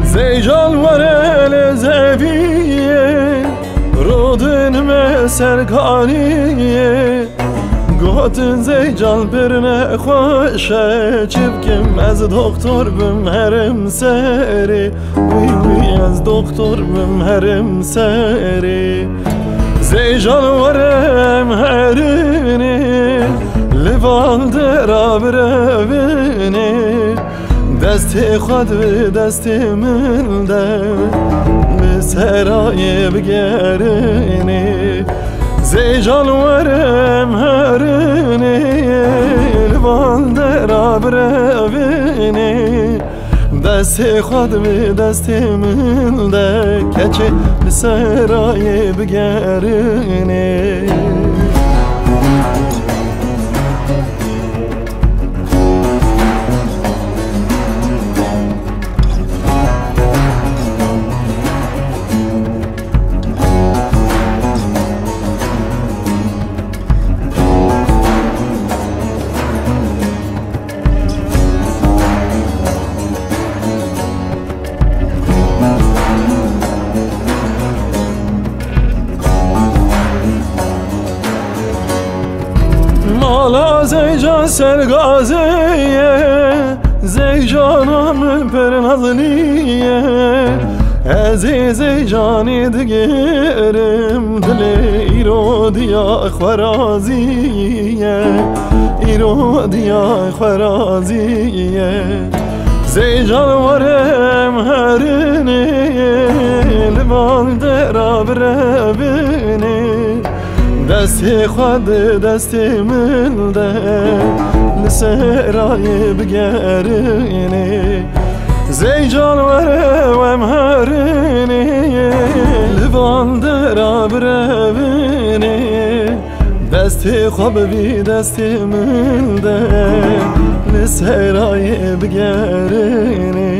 زیجان ورل زویه رودن مسر کانیه گوتن زیجان برنه خوشه چبکم از دکتر بم هرم سری وی از دکتر بم هرم سری زیجان ورم هرینه لوال درا برونی دست خود به دست من ده به سرای بگرنه زیجان ورم هرنه لوال درا برونی دست خود به دست من ده کچه به سرای بگرنه مالا زیجان سرگازیه زیجانم پرنازنیه عزیزی جانی دگرم دل ایرو دیا خورازیه ایرو دیا خورازیه زیجان ورم هرنه لبان درا بربنه دست خود دست من ده لسرای بگرنه زیجان ورم هرنه لبان درا برونی دست خواب بی دست من ده لسرای بگرنه